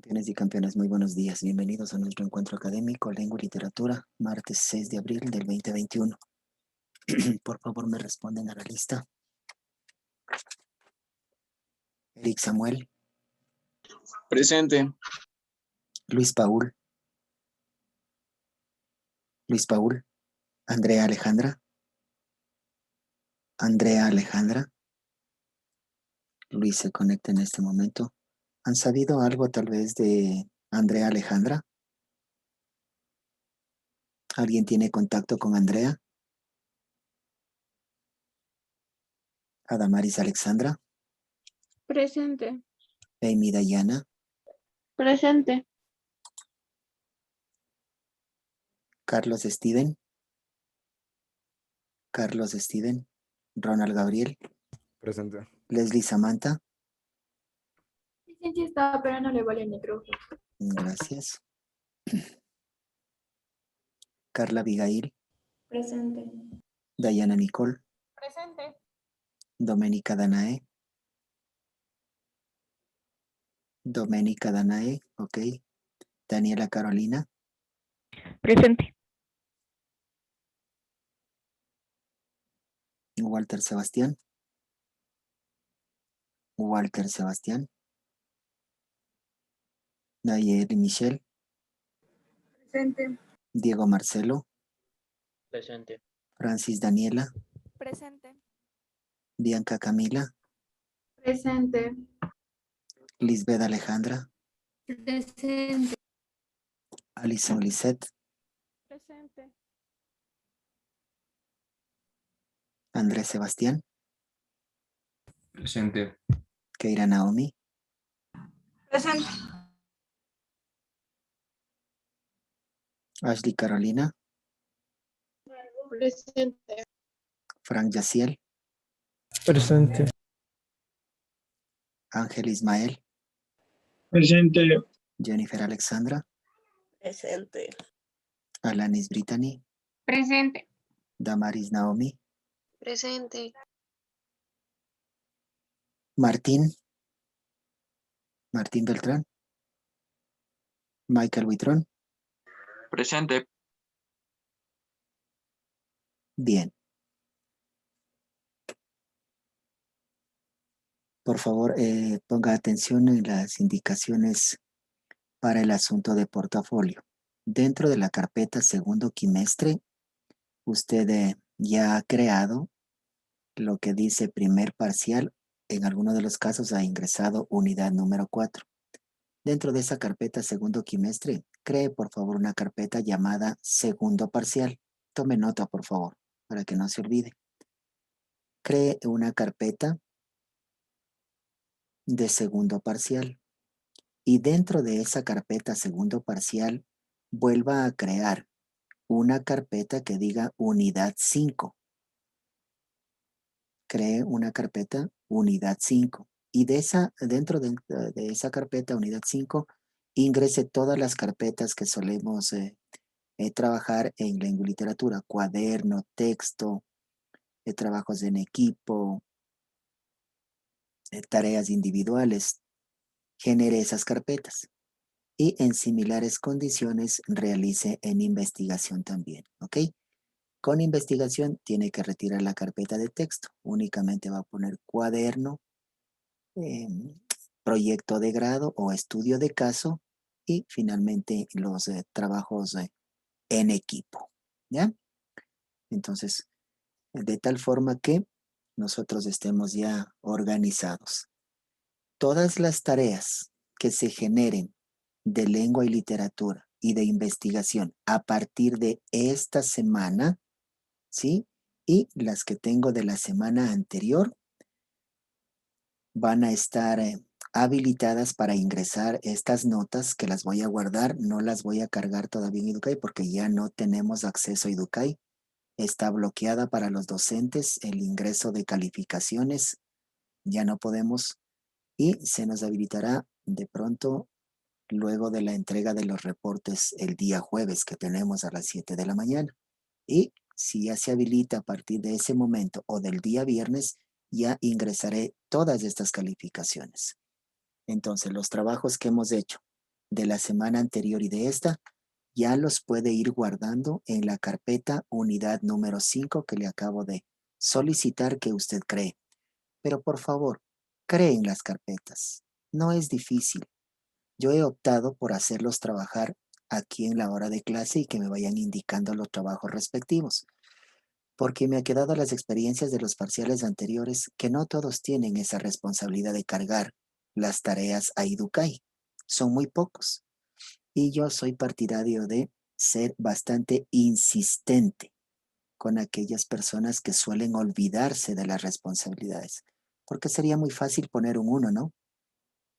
Campeones y campeonas, muy buenos días. Bienvenidos a nuestro encuentro académico Lengua y Literatura, martes 6 de abril del 2021. Por favor, me responden a la lista. Eric Samuel, Presente. Luis Paul, Andrea Alejandra, Luis se conecta en este momento. ¿Han sabido algo tal vez de Andrea Alejandra? ¿Alguien tiene contacto con Andrea? Adamaris Alexandra, Presente. Amy Dayana, Presente. Carlos Steven, Ronald Gabriel, Presente. Leslie Samantha, Sí está, pero no le vale el micrófono. gracias. Carla Abigail, Presente. Dayana Nicole, Presente. Doménica Danae, ok. Daniela Carolina, Presente. Walter Sebastián, Nayeli Michelle, Presente. Diego Marcelo, Presente. Francis Daniela, Presente. Bianca Camila, Presente. Lisbeth Alejandra, Presente. Alison Lisette, Presente. Andrés Sebastián, Presente. Keira Naomi, Presente. Ashley Carolina, Presente. Frank Yaciel, Presente. Ángel Ismael, Presente. Jennifer Alexandra, Presente. Alanis Brittany, Presente. Damaris Naomi, Presente. Martín Beltrán, Michael Huitrón. Presente. Bien. Por favor, ponga atención en las indicaciones para el asunto de portafolio. Dentro de la carpeta segundo quimestre, usted ya ha creado lo que dice primer parcial. En alguno de los casos ha ingresado unidad número 4. Dentro de esa carpeta segundo quimestre, cree por favor una carpeta llamada segundo parcial. Tome nota por favor, para que no se olvide. Cree una carpeta de segundo parcial. Y dentro de esa carpeta segundo parcial, vuelva a crear una carpeta que diga unidad 5. Cree una carpeta unidad 5. Y dentro de esa carpeta unidad 5, ingrese todas las carpetas que solemos trabajar en lengua y literatura. Cuaderno, texto, trabajos en equipo, tareas individuales. Genere esas carpetas. Y en similares condiciones realice en investigación también, ¿ok? Con investigación tiene que retirar la carpeta de texto. Únicamente va a poner cuaderno, proyecto de grado o estudio de caso y finalmente los trabajos en equipo, ¿ya? Entonces, de tal forma que nosotros estemos ya organizados. Todas las tareas que se generen de lengua y literatura y de investigación a partir de esta semana, ¿sí? Y las que tengo de la semana anterior van a estar habilitadas para ingresar estas notas que las voy a guardar. No las voy a cargar todavía en Educay porque ya no tenemos acceso a Educay. Está bloqueada para los docentes el ingreso de calificaciones. Ya no podemos y se nos habilitará de pronto luego de la entrega de los reportes el día jueves que tenemos a las 7 de la mañana. Y si ya se habilita a partir de ese momento o del día viernes, ya ingresaré todas estas calificaciones. Entonces, los trabajos que hemos hecho de la semana anterior y de esta, ya los puede ir guardando en la carpeta unidad número 5 que le acabo de solicitar que usted cree. Pero por favor, creen las carpetas. No es difícil. Yo he optado por hacerlos trabajar aquí en la hora de clase y que me vayan indicando los trabajos respectivos, porque me ha quedado las experiencias de los parciales anteriores que no todos tienen esa responsabilidad de cargar las tareas a Idukai. Son muy pocos. Y yo soy partidario de ser bastante insistente con aquellas personas que suelen olvidarse de las responsabilidades, porque sería muy fácil poner un 1, ¿no?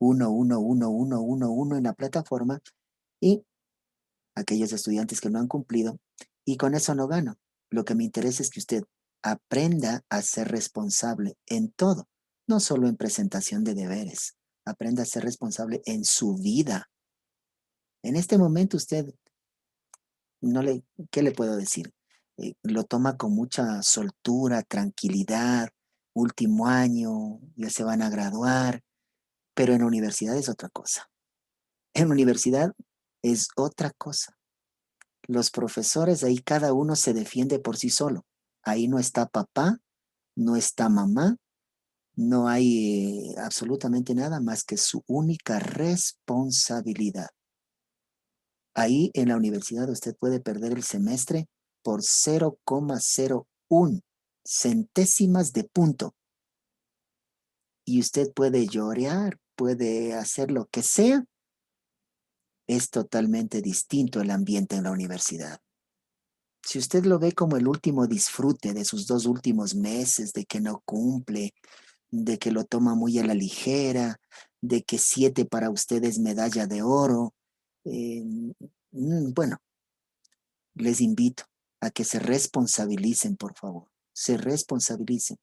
1, 1, 1, 1, 1, 1 en la plataforma y aquellos estudiantes que no han cumplido, y con eso no gano. Lo que me interesa es que usted aprenda a ser responsable en todo, no solo en presentación de deberes, aprenda a ser responsable en su vida. En este momento usted, ¿qué le puedo decir? Lo toma con mucha soltura, tranquilidad, último año, ya se van a graduar, pero en la universidad es otra cosa. En la universidad es otra cosa. Los profesores ahí cada uno se defiende por sí solo. Ahí no está papá, no está mamá, no hay absolutamente nada más que su única responsabilidad. Ahí en la universidad usted puede perder el semestre por 0,01 centésimas de punto. Y usted puede llorar, puede hacer lo que sea. Es totalmente distinto el ambiente en la universidad. Si usted lo ve como el último disfrute de sus 2 últimos meses, de que no cumple, de que lo toma muy a la ligera, de que 7 para usted es medalla de oro, bueno, les invito a que se responsabilicen, por favor. Se responsabilicen.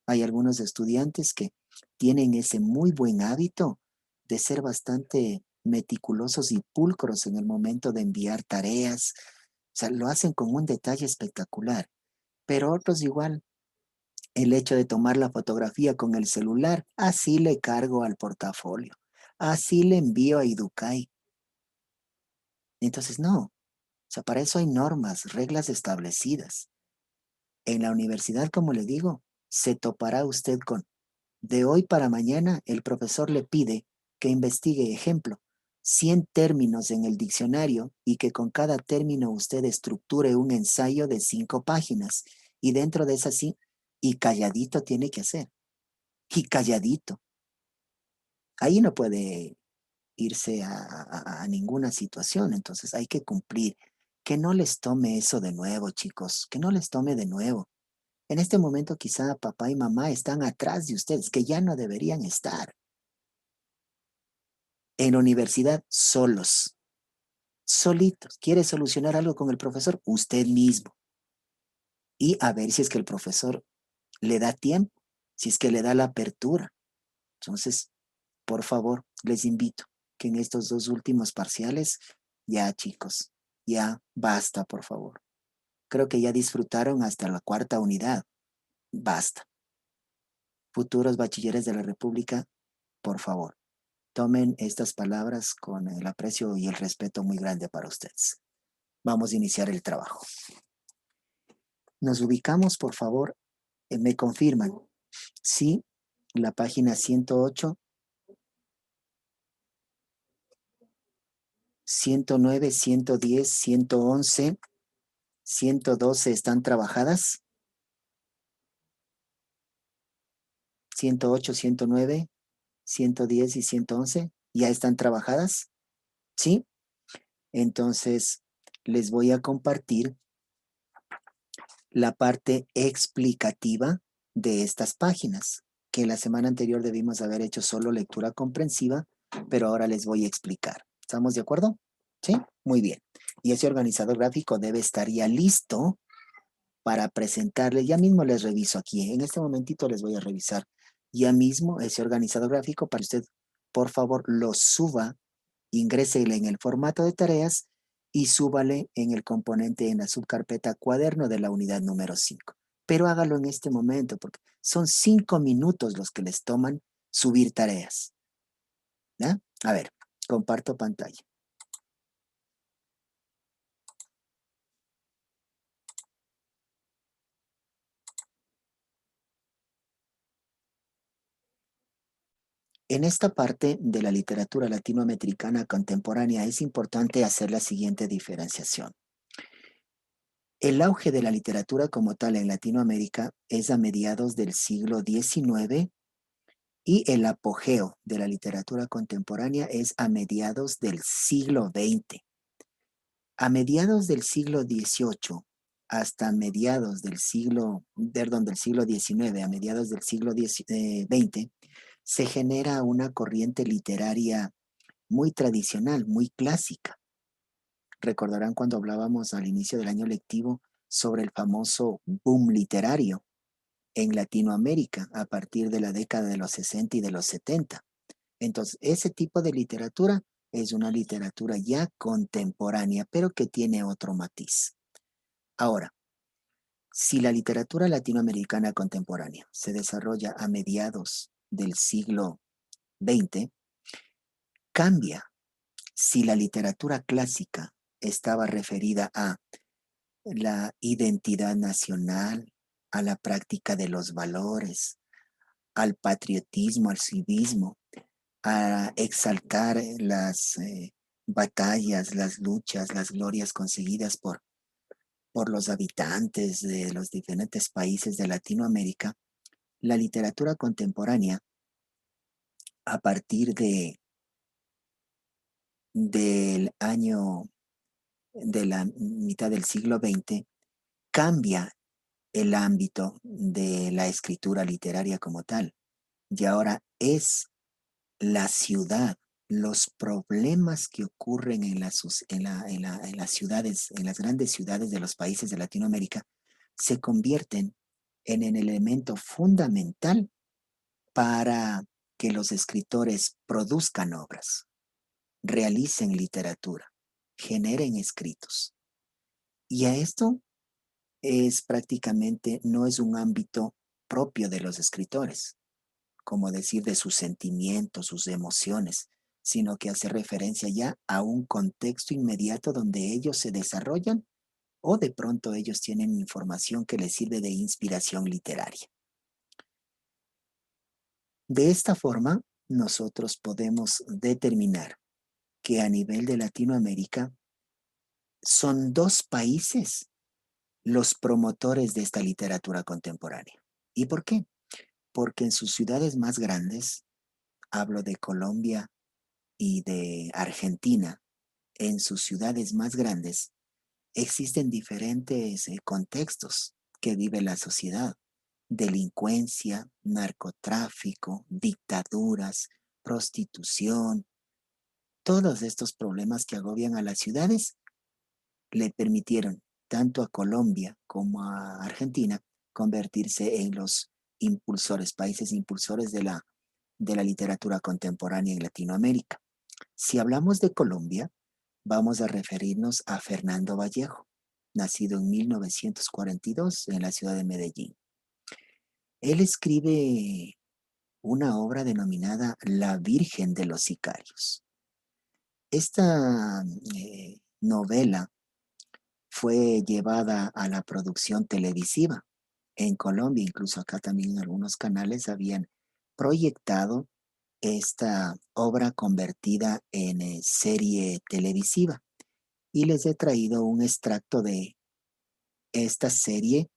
Hay algunos estudiantes que tienen ese muy buen hábito de ser bastante meticulosos y pulcros en el momento de enviar tareas. O sea, lo hacen con un detalle espectacular. Pero otros igual, el hecho de tomar la fotografía con el celular, así le cargo al portafolio. Así le envío a Idukai. Entonces, no. O sea, para eso hay normas, reglas establecidas. En la universidad, como le digo, se topará usted con, de hoy para mañana, el profesor le pide que investigue, ejemplo, 100 términos en el diccionario y que con cada término usted estructure un ensayo de 5 páginas. Y dentro de esas y calladito tiene que hacer. Y calladito. Ahí no puede irse a ninguna situación, entonces hay que cumplir. Que no les tome eso de nuevo, chicos, que no les tome de nuevo. En este momento quizá papá y mamá están atrás de ustedes, que ya no deberían estar. En la universidad, solos, solitos. ¿Quiere solucionar algo con el profesor? Usted mismo. Y a ver si es que el profesor le da tiempo, si es que le da la apertura. Entonces, por favor, les invito que en estos 2 últimos parciales, ya chicos, ya basta, por favor. Creo que ya disfrutaron hasta la 4ª unidad. Basta. Futuros bachilleres de la República, por favor, tomen estas palabras con el aprecio y el respeto muy grande para ustedes. Vamos a iniciar el trabajo. Nos ubicamos, por favor, me confirman. Sí, la página 108, 109, 110, 111, 112 están trabajadas. 108, 109, 110 y 111 ya están trabajadas. ¿Sí? Entonces, les voy a compartir la parte explicativa de estas páginas, que la semana anterior debimos haber hecho solo lectura comprensiva, pero ahora les voy a explicar. ¿Estamos de acuerdo? ¿Sí? Muy bien. Y ese organizador gráfico debe estar ya listo para presentarles. Ya mismo les reviso aquí. En este momentito les voy a revisar ya mismo ese organizador gráfico para usted, por favor, lo suba, ingrésele en el formato de tareas y súbale en el componente en la subcarpeta cuaderno de la unidad número 5. Pero hágalo en este momento porque son 5 minutos los que les toman subir tareas. ¿Ya? A ver, Comparto pantalla. En esta parte de la literatura latinoamericana contemporánea es importante hacer la siguiente diferenciación. El auge de la literatura como tal en Latinoamérica es a mediados del siglo XIX y el apogeo de la literatura contemporánea es a mediados del siglo XX. A mediados del siglo XVIII hasta mediados del siglo XIX, a mediados del siglo XX, se genera una corriente literaria muy tradicional, muy clásica. Recordarán cuando hablábamos al inicio del año lectivo sobre el famoso boom literario en Latinoamérica a partir de la década de los 60 y de los 70. Entonces, ese tipo de literatura es una literatura ya contemporánea, pero que tiene otro matiz. Ahora, si la literatura latinoamericana contemporánea se desarrolla a mediados del siglo XX, cambia si la literatura clásica estaba referida a la identidad nacional, a la práctica de los valores, al patriotismo, al civismo, a exaltar las batallas, las luchas, las glorias conseguidas por los habitantes de los diferentes países de Latinoamérica, la literatura contemporánea, a partir del año de la mitad del siglo XX, cambia el ámbito de la escritura literaria como tal. Y ahora es la ciudad, los problemas que ocurren en las ciudades, en las grandes ciudades de los países de Latinoamérica, se convierten en el elemento fundamental para que los escritores produzcan obras, realicen literatura, generen escritos. Y a esto es prácticamente, no es un ámbito propio de los escritores, como decir de sus sentimientos, sus emociones, sino que hace referencia ya a un contexto inmediato donde ellos se desarrollan o de pronto ellos tienen información que les sirve de inspiración literaria. De esta forma, nosotros podemos determinar que a nivel de Latinoamérica son 2 países los promotores de esta literatura contemporánea. ¿Y por qué? Porque en sus ciudades más grandes, hablo de Colombia y de Argentina, en sus ciudades más grandes, existen diferentes contextos que vive la sociedad. Delincuencia, narcotráfico, dictaduras, prostitución. Todos estos problemas que agobian a las ciudades le permitieron tanto a Colombia como a Argentina convertirse en los impulsores, países impulsores de la literatura contemporánea en Latinoamérica. Si hablamos de Colombia, vamos a referirnos a Fernando Vallejo, nacido en 1942 en la ciudad de Medellín. Él escribe una obra denominada La Virgen de los Sicarios. Esta novela fue llevada a la producción televisiva en Colombia, incluso acá también en algunos canales habían proyectado esta obra convertida en serie televisiva. Y les he traído un extracto de esta serie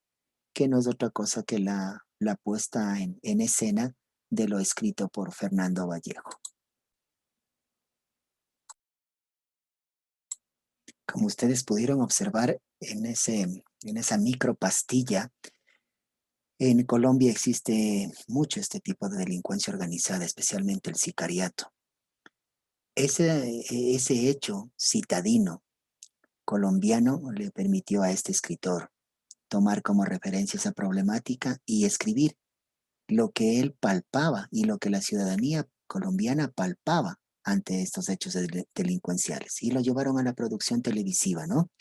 que no es otra cosa que la puesta en escena de lo escrito por Fernando Vallejo. Como ustedes pudieron observar en esa micropastilla, en Colombia existe mucho este tipo de delincuencia organizada, especialmente el sicariato. Ese hecho citadino colombiano le permitió a este escritor tomar como referencia esa problemática y escribir lo que él palpaba y lo que la ciudadanía colombiana palpaba ante estos hechos delincuenciales. Y lo llevaron a la producción televisiva, ¿no?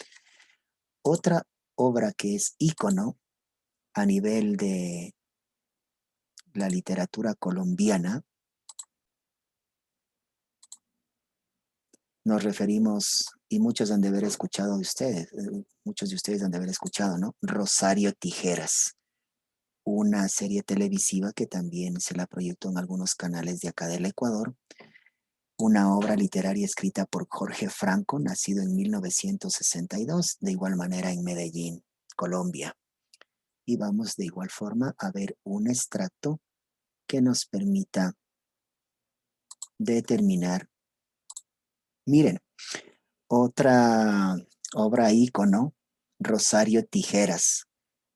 Otra obra que es ícono a nivel de la literatura colombiana Nos referimos, y muchos han de haber escuchado de ustedes, muchos de ustedes han de haber escuchado, ¿no? Rosario Tijeras, una serie televisiva que también se la proyectó en algunos canales de acá del Ecuador, una obra literaria escrita por Jorge Franco, nacido en 1962, de igual manera en Medellín, Colombia. Y vamos de igual forma a ver un extracto que nos permita determinar. Miren, otra obra ícono, Rosario Tijeras,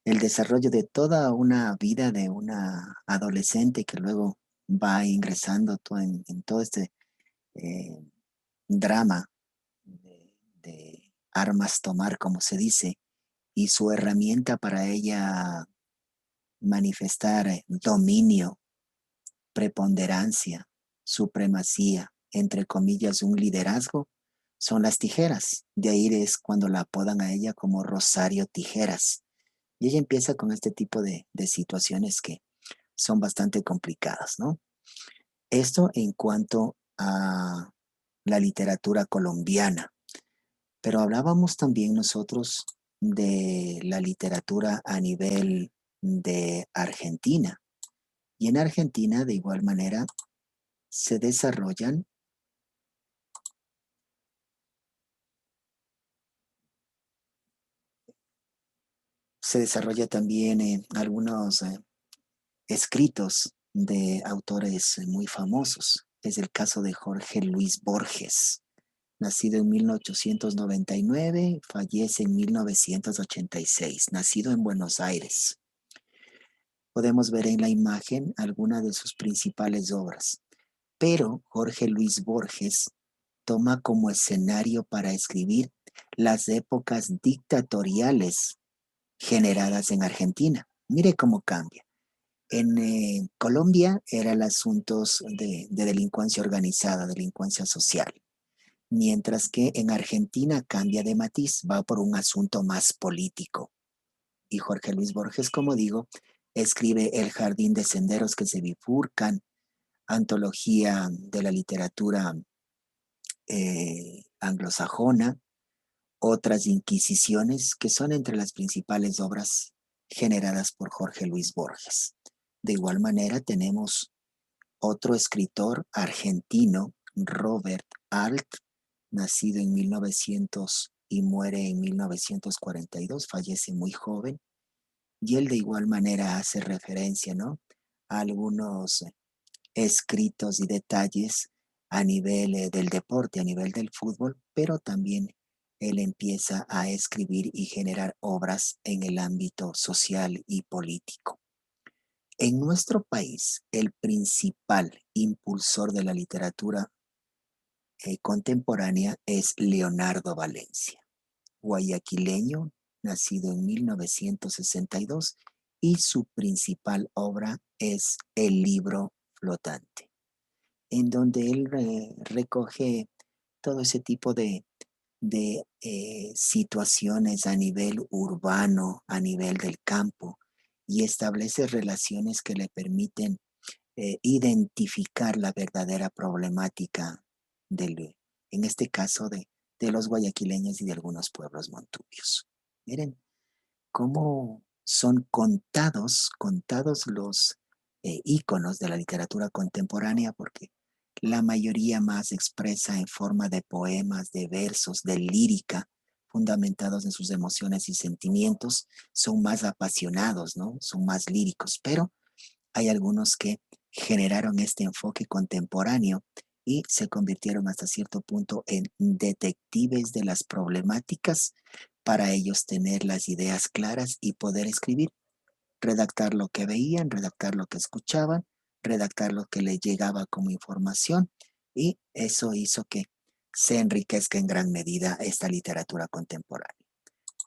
el desarrollo de toda una vida de una adolescente que luego va ingresando en todo este eh, drama de armas tomar, como se dice, y su herramienta para ella manifestar dominio, preponderancia, supremacía, entre comillas, un liderazgo, son las tijeras. De ahí es cuando la apodan a ella como Rosario Tijeras. Y ella empieza con este tipo de situaciones que son bastante complicadas, ¿no? Esto en cuanto a la literatura colombiana. Pero hablábamos también nosotros de la literatura a nivel de Argentina. Y en Argentina, de igual manera, se desarrollan también algunos escritos de autores muy famosos. Es el caso de Jorge Luis Borges, nacido en 1899, fallece en 1986, nacido en Buenos Aires. Podemos ver en la imagen algunas de sus principales obras, pero Jorge Luis Borges toma como escenario para escribir las épocas dictatoriales generadas en Argentina. Mire cómo cambia. En Colombia eran asuntos de delincuencia organizada, delincuencia social, mientras que en Argentina cambia de matiz, va por un asunto más político. Y Jorge Luis Borges, como digo, escribe El jardín de senderos que se bifurcan, antología de la literatura anglosajona, otras inquisiciones, que son entre las principales obras generadas por Jorge Luis Borges. De igual manera tenemos otro escritor argentino, Robert Alt, nacido en 1900 y muere en 1942, fallece muy joven, y él de igual manera hace referencia, ¿no?, a algunos escritos y detalles a nivel del deporte, a nivel del fútbol, pero también él empieza a escribir y generar obras en el ámbito social y político. En nuestro país, el principal impulsor de la literatura contemporánea es Leonardo Valencia, guayaquileño, nacido en 1962, y su principal obra es El libro flotante, en donde él recoge todo ese tipo de situaciones a nivel urbano, a nivel del campo, y establece relaciones que le permiten identificar la verdadera problemática en este caso de los guayaquileños y de algunos pueblos montubios. Miren cómo son contados los íconos de la literatura contemporánea, porque la mayoría más expresa en forma de poemas, de versos, de lírica, fundamentados en sus emociones y sentimientos, son más apasionados, ¿no? Son más líricos, pero hay algunos que generaron este enfoque contemporáneo y se convirtieron hasta cierto punto en detectives de las problemáticas para ellos tener las ideas claras y poder escribir, redactar lo que veían, redactar lo que escuchaban, redactar lo que les llegaba como información, y eso hizo que se enriquezca en gran medida esta literatura contemporánea.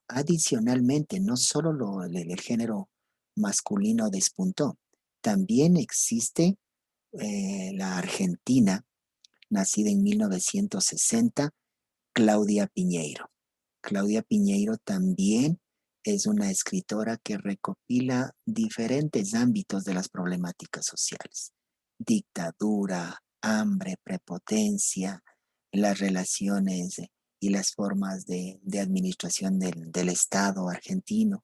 Adicionalmente, no solo el género masculino despuntó, también existe la argentina, nacida en 1960, Claudia Piñeiro. Claudia Piñeiro también es una escritora que recopila diferentes ámbitos de las problemáticas sociales: dictadura, hambre, prepotencia, las relaciones y las formas de administración del Estado argentino,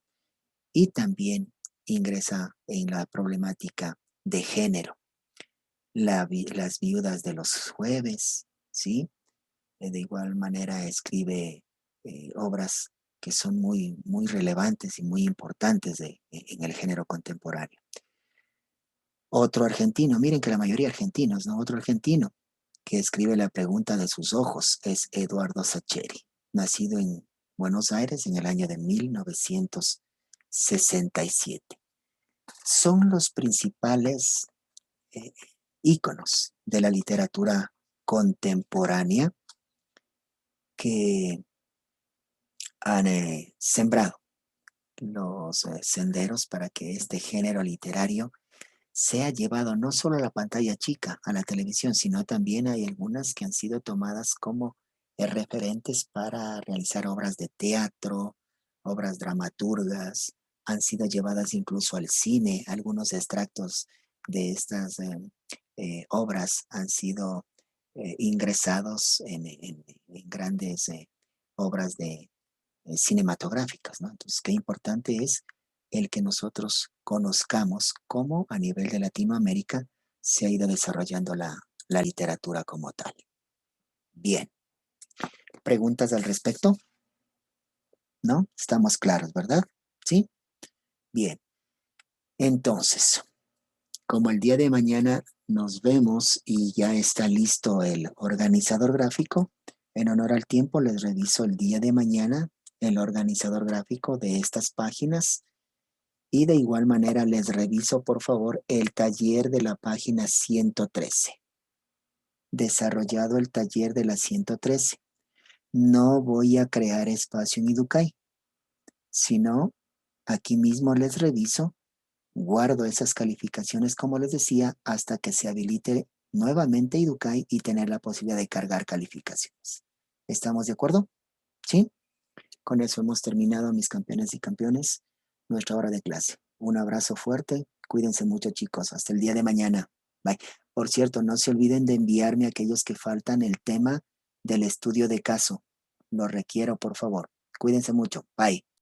y también ingresa en la problemática de género. Las viudas de los jueves, ¿sí? De igual manera escribe obras que son muy, muy relevantes y muy importantes en el género contemporáneo. Otro argentino, miren que la mayoría argentinos, ¿no? Otro argentino que escribe La pregunta de sus ojos es Eduardo Sacheri, nacido en Buenos Aires en el año de 1967. Son los principales íconos de la literatura contemporánea que han sembrado los senderos para que este género literario sea llevado no solo a la pantalla chica, a la televisión, sino también hay algunas que han sido tomadas como referentes para realizar obras de teatro, obras dramaturgas, han sido llevadas incluso al cine. Algunos extractos de estas obras han sido ingresados en grandes obras cinematográficas, ¿no? Entonces, qué importante es el que nosotros conozcamos cómo a nivel de Latinoamérica se ha ido desarrollando la literatura como tal. Bien. ¿Preguntas al respecto? ¿No? Estamos claros, ¿verdad? ¿Sí? Bien. Entonces, como el día de mañana nos vemos y ya está listo el organizador gráfico, en honor al tiempo les reviso el día de mañana el organizador gráfico de estas páginas. Y de igual manera les reviso, por favor, el taller de la página 113. Desarrollado el taller de la 113. No voy a crear espacio en Educay, sino aquí mismo les reviso, guardo esas calificaciones, como les decía, hasta que se habilite nuevamente Educay y tener la posibilidad de cargar calificaciones. ¿Estamos de acuerdo? ¿Sí? Con eso hemos terminado, mis campeones y campeones, nuestra hora de clase. Un abrazo fuerte. Cuídense mucho, chicos. Hasta el día de mañana. Bye. Por cierto, no se olviden de enviarme a aquellos que faltan el tema del estudio de caso. Lo requiero, por favor. Cuídense mucho. Bye.